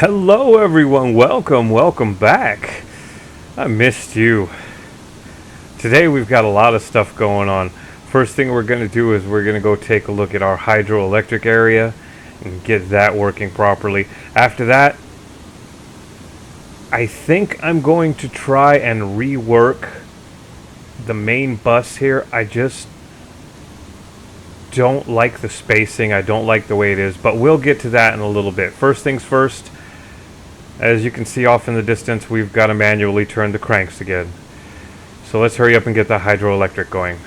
Hello everyone, welcome back. I missed you. Today we've got a lot of stuff going on. First thing we're going to do is we're going to go take a look at our hydroelectric area and get that working properly. After that, I think I'm going to try and rework the main bus here. I just don't like the spacing. I don't like the way it is, but we'll get to that in a little bit. First things first, as you can see off in the distance, we've got to manually turn the cranks again. So let's hurry up and get the hydroelectric going.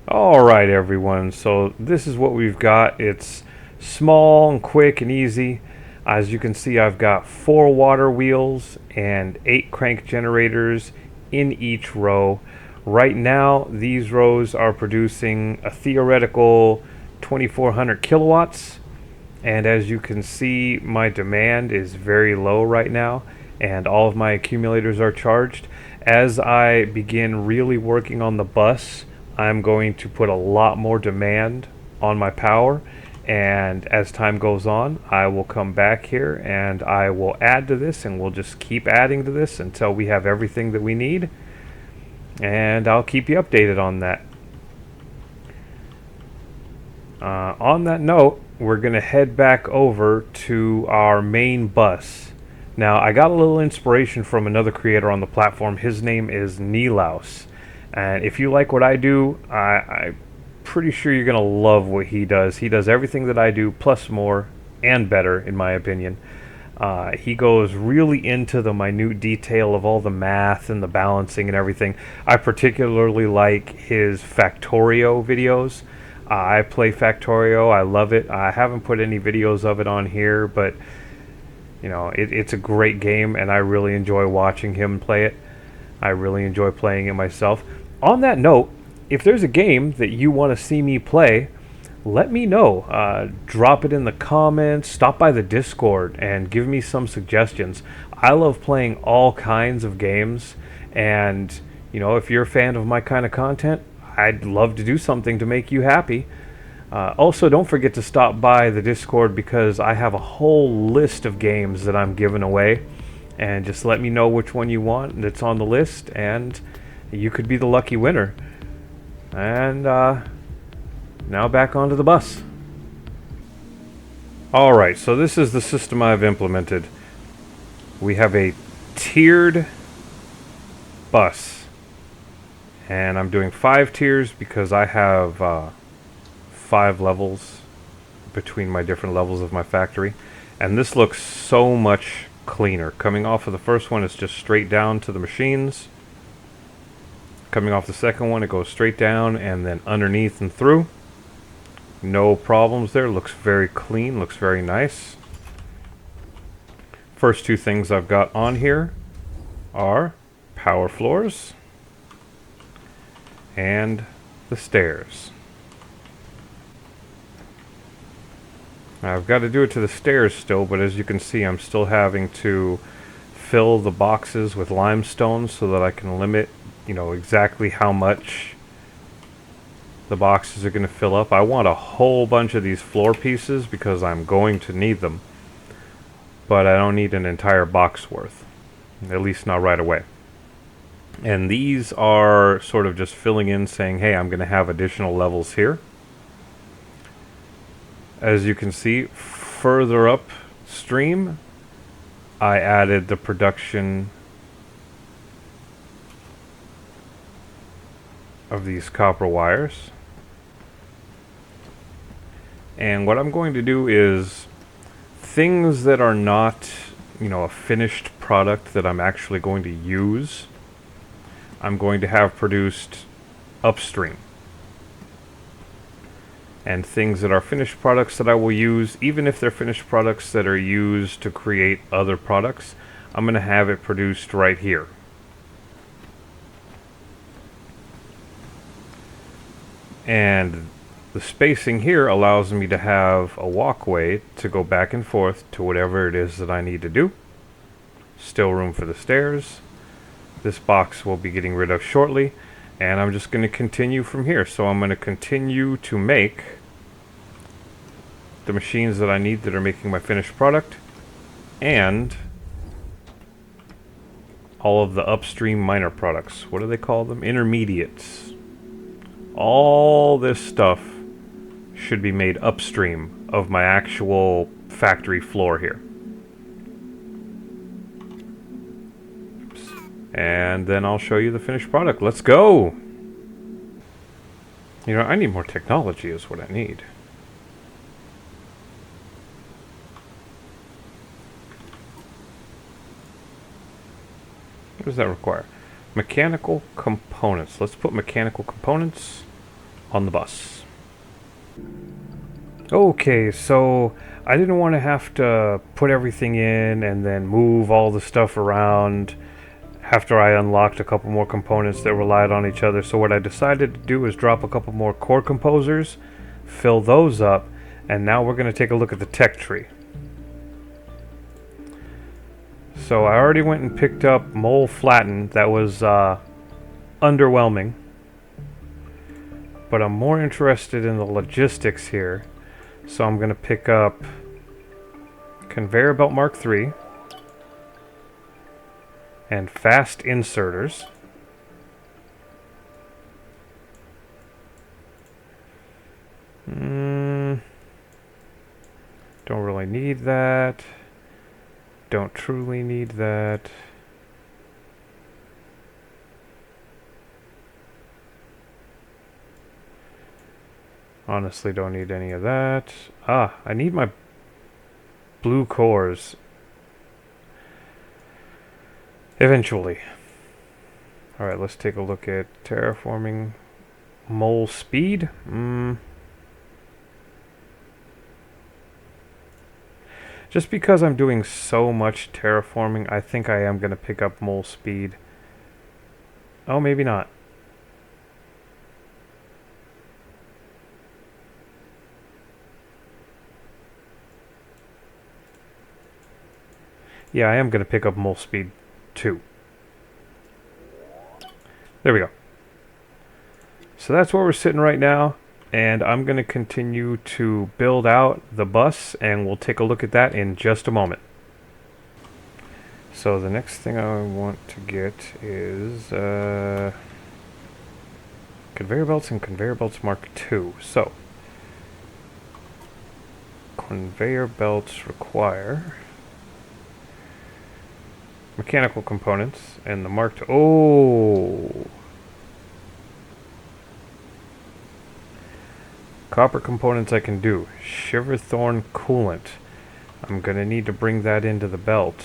Alright everyone, so this is what we've got. It's small and quick and easy. As you can see, I've got 4 water wheels and 8 crank generators in each row. Right now, these rows are producing a theoretical 2400 kilowatts. And as you can see, my demand is very low right now, and all of my accumulators are charged. As I begin really working on the bus, I'm going to put a lot more demand on my power, and as time goes on, I will come back here and I will add to this, and we'll just keep adding to this until we have everything that we need, and I'll keep you updated on that. On that note, we're going to head back over to our main bus. Now, I got a little inspiration from another creator on the platform. His name is Nilaus. And if you like what I do, I'm pretty sure you're going to love what he does. He does everything that I do, plus more, and better, in my opinion. He goes really into the minute detail of all the math and the balancing and everything. I particularly like his Factorio videos. I play Factorio. I love it. I haven't put any videos of it on here, but you know, it's a great game, and I really enjoy watching him play it. I really enjoy playing it myself. On that note, if there's a game that you want to see me play, let me know. Drop it in the comments, stop by the Discord, and give me some suggestions. I love playing all kinds of games, and you know, if you're a fan of my kind of content, I'd love to do something to make you happy. Also, don't forget to stop by the Discord, because I have a whole list of games that I'm giving away. And just let me know which one you want that's on the list, and you could be the lucky winner. And now back onto the bus. Alright, so this is the system I've implemented. We have a tiered bus. And I'm doing 5 tiers because I have 5 levels between my different levels of my factory. And this looks so much cleaner. Coming off of the first one, it's just straight down to the machines. Coming off the second one, it goes straight down and then underneath and through. No problems there. Looks very clean, looks very nice. First 2 things I've got on here are power floors and the stairs. Now, I've got to do it to the stairs still, but as you can see, I'm still having to fill the boxes with limestone so that I can limit, you know, exactly how much the boxes are going to fill up. I want a whole bunch of these floor pieces because I'm going to need them, but I don't need an entire box worth, at least not right away. And these are sort of just filling in, saying, hey, I'm going to have additional levels here. As you can see, further upstream, I added the production of these copper wires. And what I'm going to do is things that are not, you know, a finished product that I'm actually going to use, I'm going to have produced upstream. And things that are finished products that I will use, even if they're finished products that are used to create other products, I'm going to have it produced right here. And the spacing here allows me to have a walkway to go back and forth to whatever it is that I need to do. Still room for the stairs. This box we'll be getting rid of shortly, and I'm just going to continue from here. So I'm going to continue to make the machines that I need that are making my finished product, and all of the upstream minor products. What do they call them? Intermediates. All this stuff should be made upstream of my actual factory floor here. Oops. And then I'll show you the finished product. Let's go! You know, I need more technology is what I need. What does that require? Mechanical components. Let's put mechanical components on the bus. Okay, so I didn't want to have to put everything in and then move all the stuff around after I unlocked a couple more components that relied on each other. So what I decided to do is drop a couple more core composers, fill those up, and now we're going to take a look at the tech tree. So I already went and picked up Mole Flatten. That was underwhelming. But I'm more interested in the logistics here. So I'm going to pick up Conveyor Belt Mark III and Fast Inserters. Don't really need that. Don't truly need that. Honestly, don't need any of that. Ah, I need my blue cores. Eventually. Alright, let's take a look at terraforming. Mole speed? Just because I'm doing so much terraforming, I think I am going to pick up mole speed. Oh, maybe not. Yeah, I am going to pick up mole speed too. There we go. So that's where we're sitting right now. And I'm going to continue to build out the bus, and we'll take a look at that in just a moment. So the next thing I want to get is conveyor belts and conveyor belts Mark II. So conveyor belts require mechanical components, and the Mark II. Oh! Copper components I can do. Shiverthorn coolant. I'm going to need to bring that into the belt.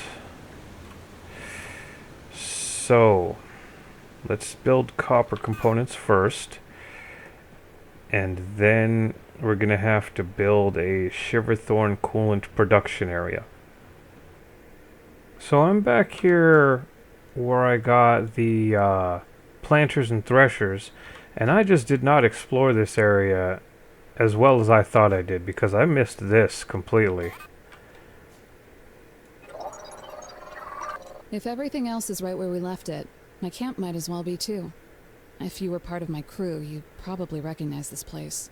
So, let's build copper components first. And then we're going to have to build a Shiverthorn coolant production area. So I'm back here where I got the planters and threshers. And I just did not explore this area as well as I thought I did, because I missed this completely. If everything else is right where we left it, my camp might as well be too. If you were part of my crew, you'd probably recognize this place.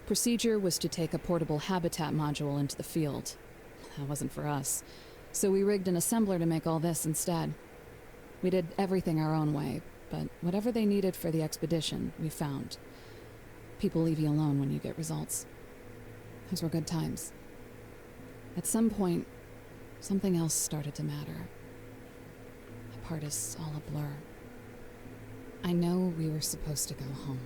Procedure was to take a portable habitat module into the field. That wasn't for us, so we rigged an assembler to make all this instead. We did everything our own way, but whatever they needed for the expedition, we found. People leave you alone when you get results. Those were good times. At some point, something else started to matter. That part is all a blur. I know we were supposed to go home.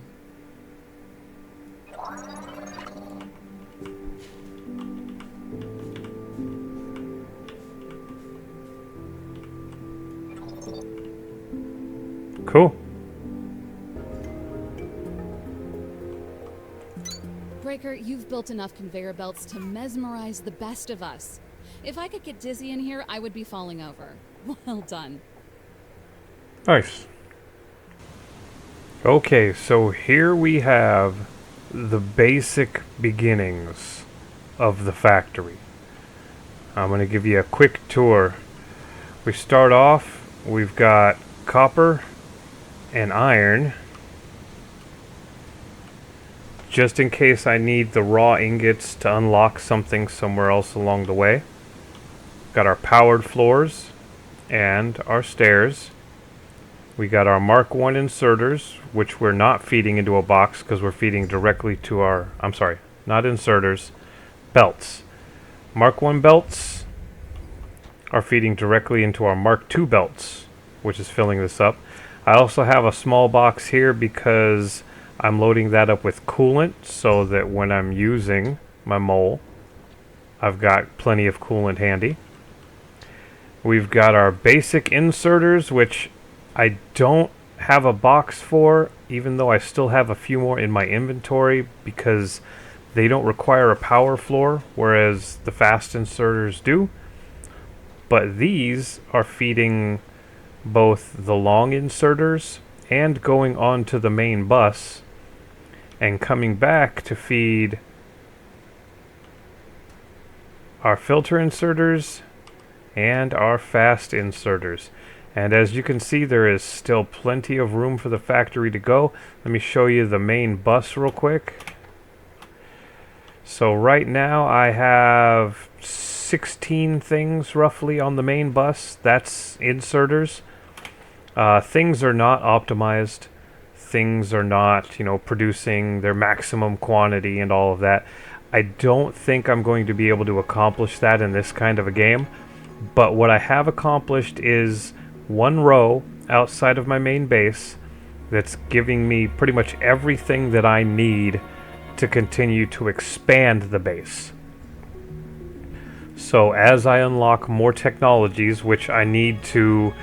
Cool. Breaker, you've built enough conveyor belts to mesmerize the best of us. If I could get dizzy in here, I would be falling over. Well done. Nice. Okay, so here we have the basic beginnings of the factory. I'm going to give you a quick tour. We start off, we've got copper and iron, just in case I need the raw ingots to unlock something somewhere else along the way. Got our powered floors and our stairs. We got our Mark 1 inserters, which we're not feeding into a box because we're feeding directly to our, I'm sorry, not inserters, belts. Mark 1 belts are feeding directly into our Mark 2 belts, which is filling this up. I also have a small box here because I'm loading that up with coolant so that when I'm using my mole, I've got plenty of coolant handy. We've got our basic inserters, which I don't have a box for, even though I still have a few more in my inventory because they don't require a power floor, whereas the fast inserters do. But these are feeding both the long inserters and going on to the main bus and coming back to feed our filter inserters and our fast inserters. And as you can see, there is still plenty of room for the factory to go. Let me show you the main bus real quick. So right now I have 16 things roughly on the main bus. That's inserters. Things are not optimized. Things are not, producing their maximum quantity and all of that. I don't think I'm going to be able to accomplish that in this kind of a game. But what I have accomplished is one row outside of my main base that's giving me pretty much everything that I need to continue to expand the base. So as I unlock more technologies, which I need to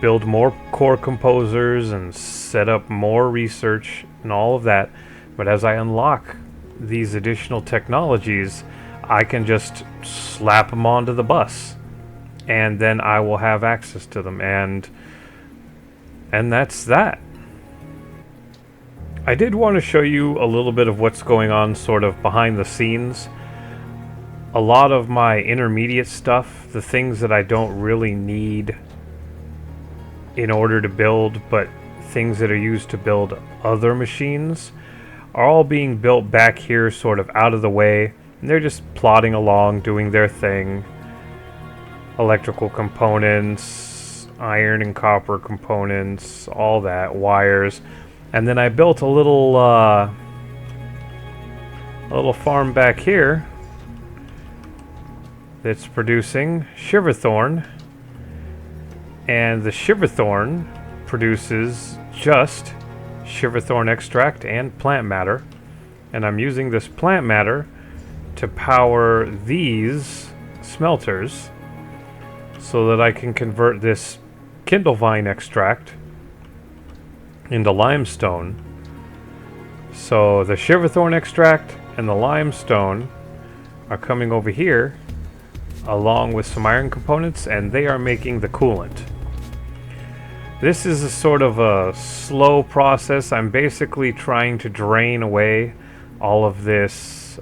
build more core composers and set up more research and all of that, but as I unlock these additional technologies, I can just slap them onto the bus and then I will have access to them, and that's that. I did want to show you a little bit of what's going on sort of behind the scenes. A lot of my intermediate stuff, the things that I don't really need in order to build, but things that are used to build other machines, are all being built back here sort of out of the way, and they're just plodding along, doing their thing. Electrical components, iron and copper components, all that, wires. And then I built a little farm back here that's producing shiverthorn, and the shiverthorn produces just shiverthorn extract and plant matter, and I'm using this plant matter to power these smelters so that I can convert this kindlevine extract into limestone. So the shiverthorn extract and the limestone are coming over here along with some iron components, and they are making the coolant. This is a sort of a slow process. I'm basically trying to drain away all of this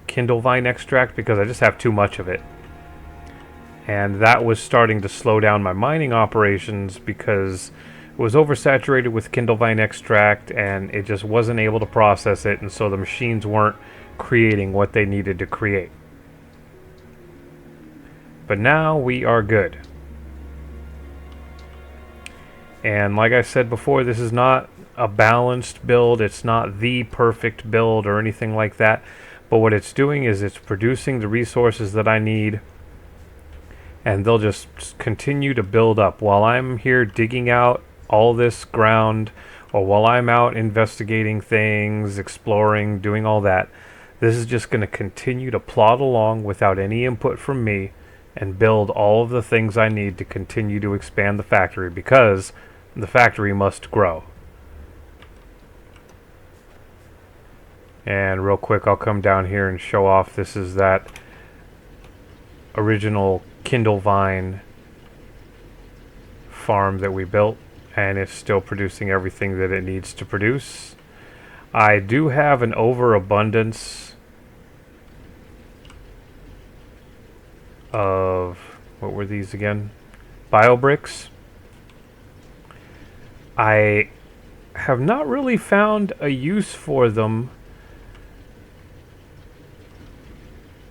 kindlevine extract because I just have too much of it. And that was starting to slow down my mining operations because it was oversaturated with kindlevine extract and it just wasn't able to process it, and so the machines weren't creating what they needed to create. But now we are good. And like I said before, this is not a balanced build. It's not the perfect build or anything like that. But what it's doing is it's producing the resources that I need, and they'll just continue to build up while I'm here digging out all this ground, or while I'm out investigating things, exploring, doing all that. This is just going to continue to plod along without any input from me and build all of the things I need to continue to expand the factory, because the factory must grow. And real quick, I'll come down here and show off. This is that original kindlevine farm that we built, and it's still producing everything that it needs to produce. I do have an overabundance of, what were these again? Biobricks. I have not really found a use for them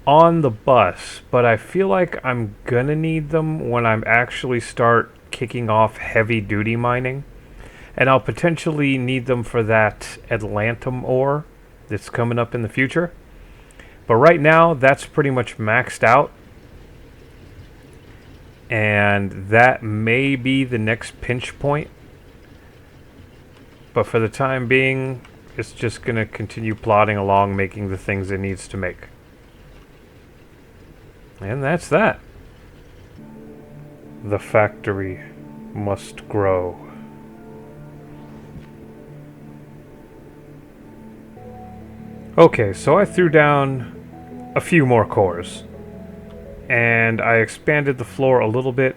on the bus, but I feel like I'm gonna need them when I'm actually start kicking off heavy duty mining. And I'll potentially need them for that Atlantum ore that's coming up in the future. But right now, that's pretty much maxed out. And that may be the next pinch point. But for the time being, it's just going to continue plodding along, making the things it needs to make. And that's that. The factory must grow. Okay, so I threw down a few more cores. And I expanded the floor a little bit.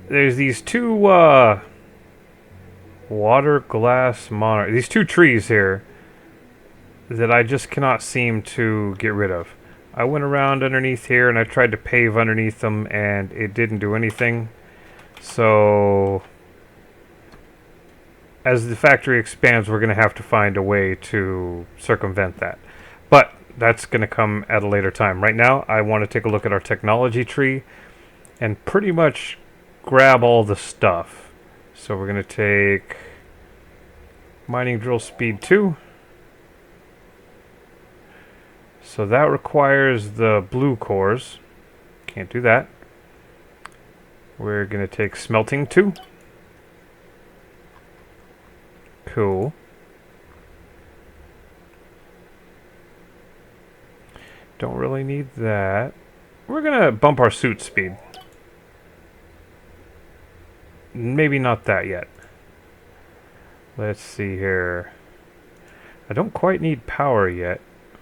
There's these two, water glass monarch. These two trees here that I just cannot seem to get rid of. I went around underneath here and I tried to pave underneath them and it didn't do anything. So as the factory expands, we're going to have to find a way to circumvent that. But that's going to come at a later time. Right now, I want to take a look at our technology tree and pretty much grab all the stuff. So we're going to take mining drill speed 2. So that requires the blue cores. Can't do that. We're going to take smelting 2. Cool. Don't really need that. We're going to bump our suit speed. Maybe not that yet. Let's see here. I don't quite need power yet.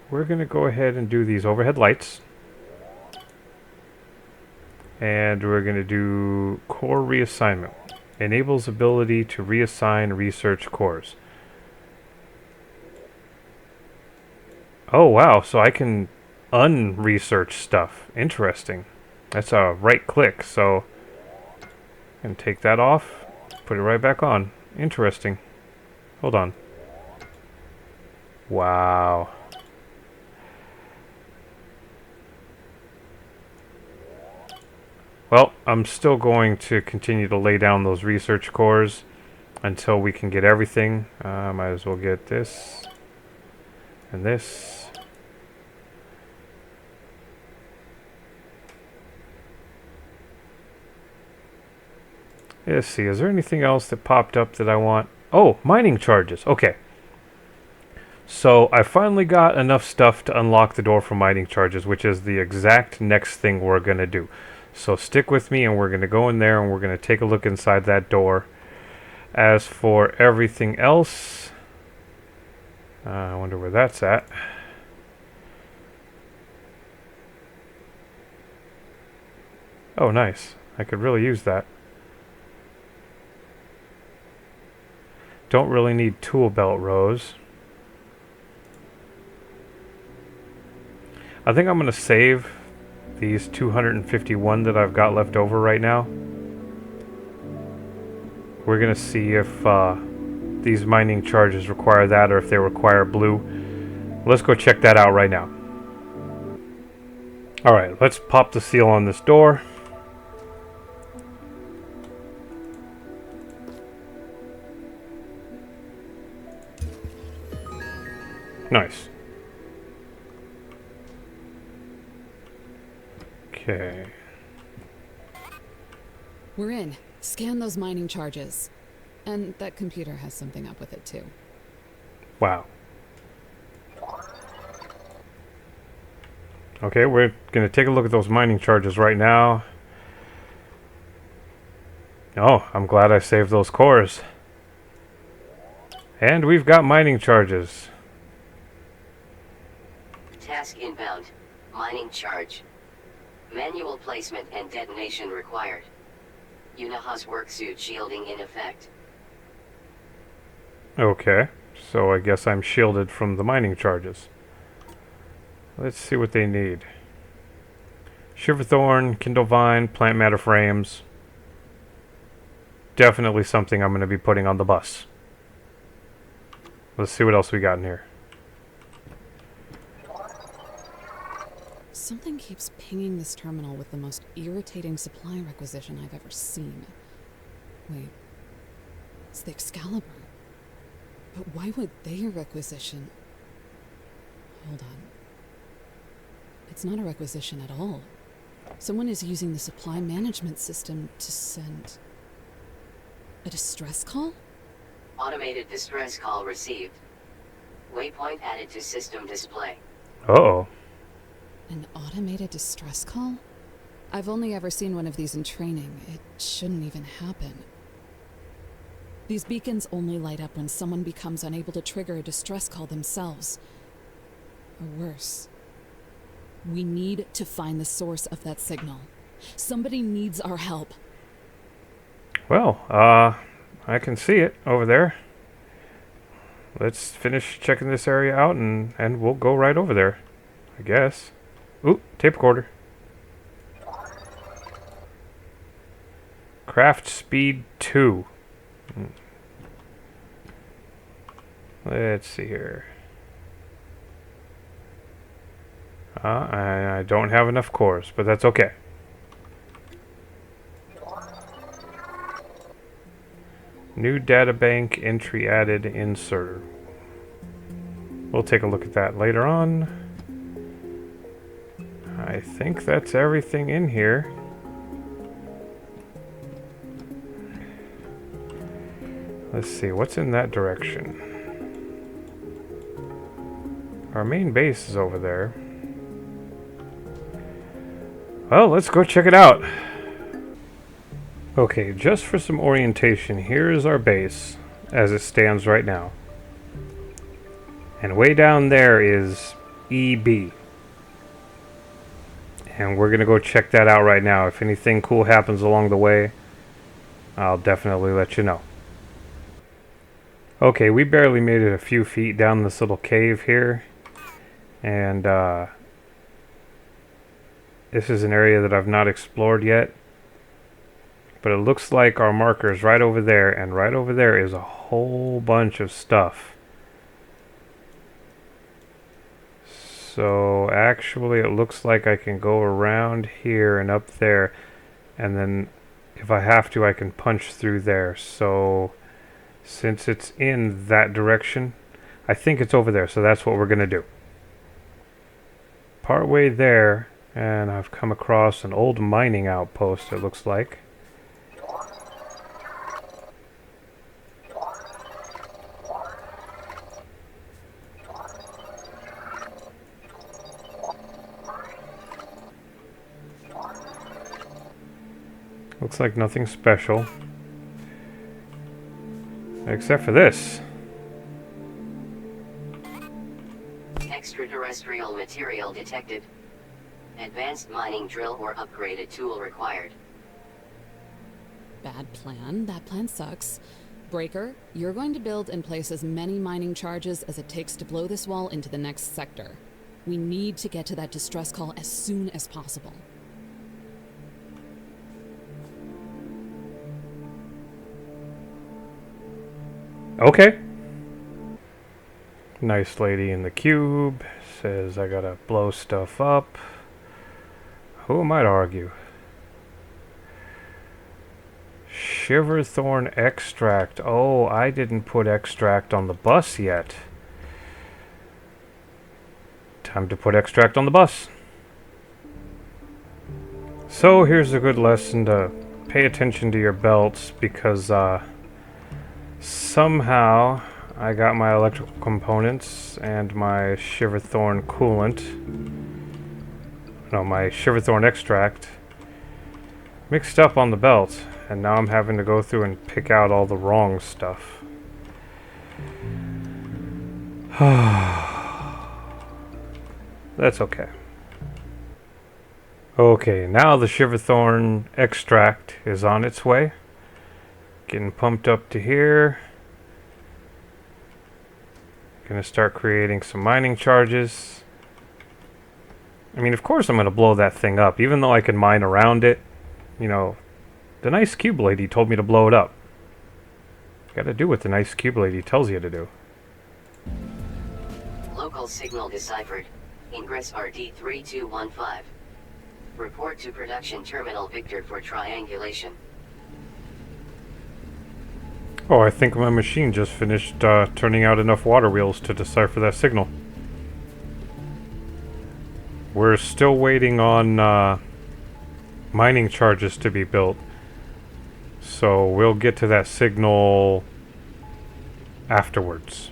We're going to go ahead and do these overhead lights. And we're going to do core reassignment. Enables ability to reassign research cores. Oh wow, so I can unresearch stuff. Interesting. That's a right click, so I can take that off, put it right back on. Interesting. Hold on. Wow. Well, I'm still going to continue to lay down those research cores until we can get everything. Might as well get this and this. Let's see, is there anything else that popped up that I want? Oh, mining charges. Okay. So I finally got enough stuff to unlock the door for mining charges, which is the exact next thing we're going to do. So stick with me and we're going to go in there and we're going to take a look inside that door. As for everything else, I wonder where that's at. Oh, nice. I could really use that. Don't really need tool belt rows. I think I'm going to save these 251 that I've got left over right now. We're going to see if these mining charges require that or if they require blue. Let's go check that out right now. Alright, let's pop the seal on this door. Nice. Okay. We're in. Scan those mining charges. And that computer has something up with it, too. Wow. Okay, we're going to take a look at those mining charges right now. Oh, I'm glad I saved those cores. And we've got mining charges. Task inbound. Mining charge. Manual placement and detonation required. Unaha's worksuit shielding in effect. Okay, so I guess I'm shielded from the mining charges. Let's see what they need. Shiverthorn, Kindlevine, plant matter frames. Definitely something I'm going to be putting on the bus. Let's see what else we got in here. Something keeps pinging this terminal with the most irritating supply requisition I've ever seen. Wait, it's the Excalibur. But why would they requisition? Hold on. It's not a requisition at all. Someone is using the supply management system to send a distress call? Automated distress call received. Waypoint added to system display. Uh-oh. An automated distress call? I've only ever seen one of these in training. It shouldn't even happen. These beacons only light up when someone becomes unable to trigger a distress call themselves. Or worse. We need to find the source of that signal. Somebody needs our help. Well, I can see it over there. Let's finish checking this area out and we'll go right over there, I guess. Ooh, tape recorder. Craft speed 2. Let's see here. I don't have enough cores, but that's okay. New databank entry added insert. We'll take a look at that later on. I think that's everything in here. Let's see, what's in that direction? Our main base is over there. Well, let's go check it out. Okay, just for some orientation, here is our base as it stands right now. And way down there is EB. And we're going to go check that out right now. If anything cool happens along the way, I'll definitely let you know. Okay, we barely made it a few feet down this little cave here. And this is an area that I've not explored yet. But it looks like our marker is right over there, and right over there is a whole bunch of stuff. So actually it looks like I can go around here and up there, and then if I have to I can punch through there. So since it's in that direction, I think it's over there, so that's what we're gonna do. Partway there, and I've come across an old mining outpost, it looks like. Looks like nothing special. Except for this. Extraterrestrial material detected. Advanced mining drill or upgraded tool required. Bad plan. That plan sucks. Breaker, you're going to build and place as many mining charges as it takes to blow this wall into the next sector. We need to get to that distress call as soon as possible. Okay. Nice lady in the cube says I gotta blow stuff up. Who am I to argue? Shiverthorn extract. Oh, I didn't put extract on the bus yet. Time to put extract on the bus. So here's a good lesson to pay attention to your belts, because somehow I got my electrical components and my Shiverthorn coolant, no, my Shiverthorn extract, mixed up on the belt, and now I'm having to go through and pick out all the wrong stuff. That's okay. Okay, now the Shiverthorn extract is on its way. Getting pumped up to here. Gonna start creating some mining charges. I mean, of course I'm gonna blow that thing up, even though I can mine around it. You know, the nice cube lady told me to blow it up. Gotta do what the nice cube lady tells you to do. Local signal deciphered. Ingress RD3215. Report to Production Terminal Victor for triangulation. Oh, I think my machine just finished turning out enough water wheels to decipher that signal. We're still waiting on mining charges to be built. So we'll get to that signal afterwards.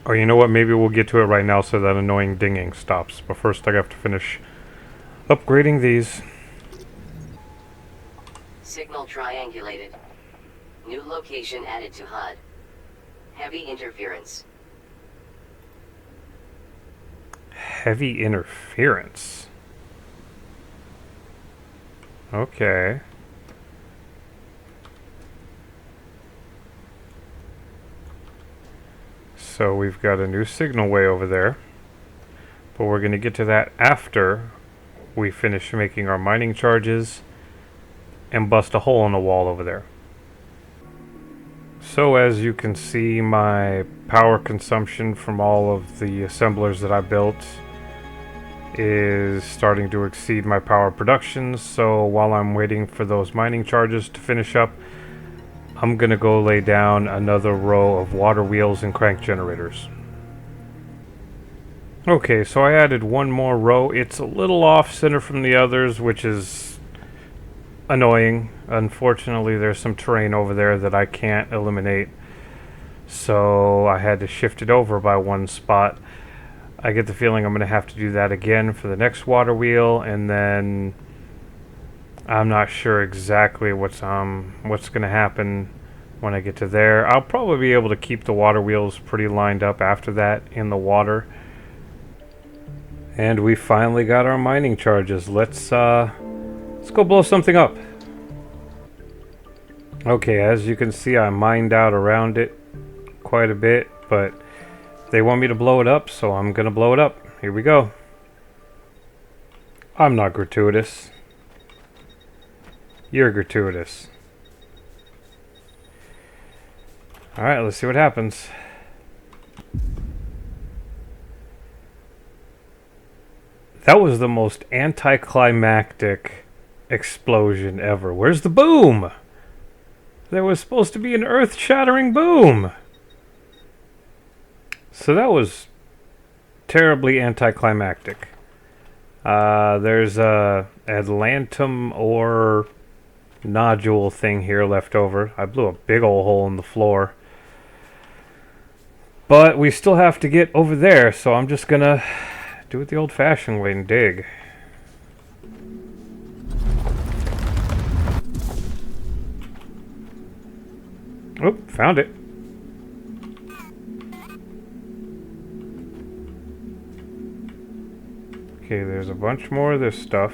Or you know what, maybe we'll get to it right now so that annoying dinging stops. But first I have to finish upgrading these. Signal triangulated. New location added to HUD. Heavy interference. Heavy interference. Okay. So we've got a new signal way over there. But we're going to get to that after we finish making our mining charges and bust a hole in the wall over there. So as you can see, my power consumption from all of the assemblers that I built is starting to exceed my power production. So while I'm waiting for those mining charges to finish up, I'm gonna go lay down another row of water wheels and crank generators. Okay, so I added one more row. It's a little off center from the others, which is annoying. Unfortunately, there's some terrain over there that I can't eliminate, so I had to shift it over by one spot. I get the feeling I'm going to have to do that again for the next water wheel, and then I'm not sure exactly what's going to happen when I get to there. I'll probably be able to keep the water wheels pretty lined up after that in the water. And we finally got our mining charges. Let's go blow something up. Okay, as you can see, I mined out around it quite a bit, but they want me to blow it up, so I'm gonna blow it up. Here we go. I'm not gratuitous. You're gratuitous. Alright, let's see what happens. That was the most anticlimactic explosion ever. Where's the boom? There was supposed to be an earth-shattering boom. So that was terribly anticlimactic. There's a Atlantum ore nodule thing here left over. I blew a big old hole in the floor. But we still have to get over there, so I'm just gonna do it the old-fashioned way and dig. Oh, found it. Okay, there's a bunch more of this stuff.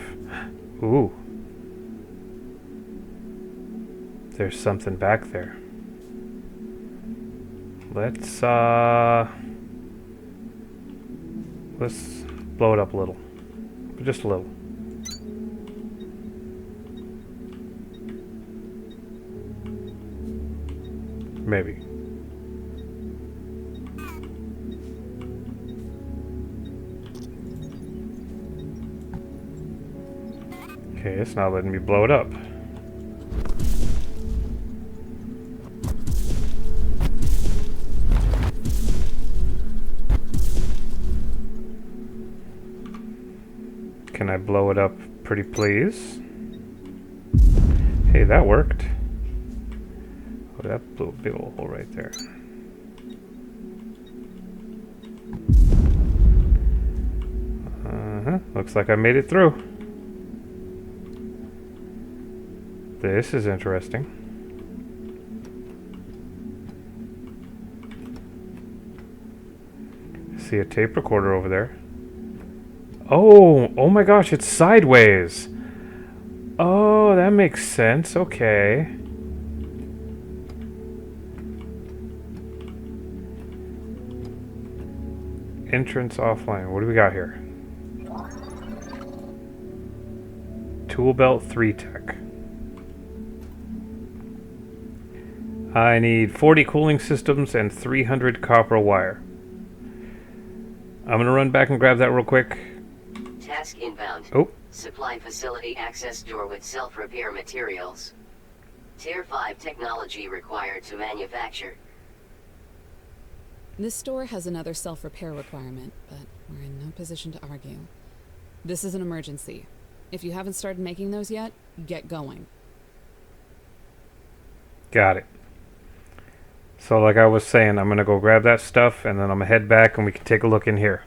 Ooh. There's something back there. Let's blow it up a little. Just a little. Maybe. Okay, it's not letting me blow it up. Can I blow it up, pretty please? Hey, that worked. Oh, that blew a big old hole right there. Looks like I made it through. This is interesting. See a tape recorder over there. Oh my gosh, it's sideways. Oh, that makes sense. Okay. Entrance offline. What do we got here? Tool belt 3 tech. I need 40 cooling systems and 300 copper wire. I'm gonna run back and grab that real quick. Task inbound. Oh, Supply facility access door with self-repair materials. Tier 5 technology required to manufacture. This store has another self-repair requirement, but we're in no position to argue. This is an emergency. If you haven't started making those yet, get going. got it. So like I was saying, I'm gonna go grab that stuff and then I'm gonna head back and we can take a look in here.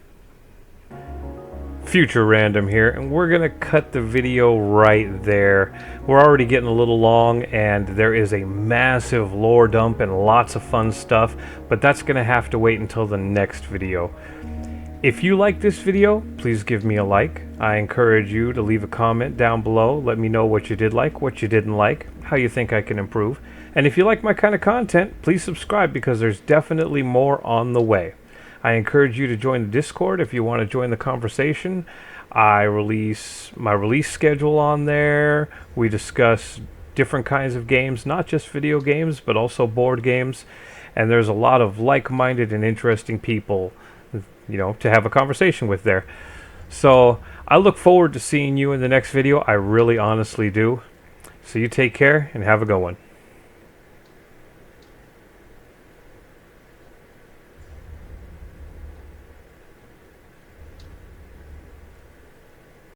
Future random here, and we're gonna cut the video right there. We're already getting a little long and there is a massive lore dump and lots of fun stuff, but that's gonna have to wait until the next video. If you like this video, please give me a like. I encourage you to leave a comment down below. Let me know what you did like, what you didn't like, how you think I can improve. And if you like my kind of content, please subscribe because there's definitely more on the way. I encourage you to join the Discord if you want to join the conversation. I release my release schedule on there. We discuss different kinds of games, not just video games, but also board games. And there's a lot of like-minded and interesting people, you know, to have a conversation with there. So I look forward to seeing you in the next video. I really honestly do. So you take care and have a good one.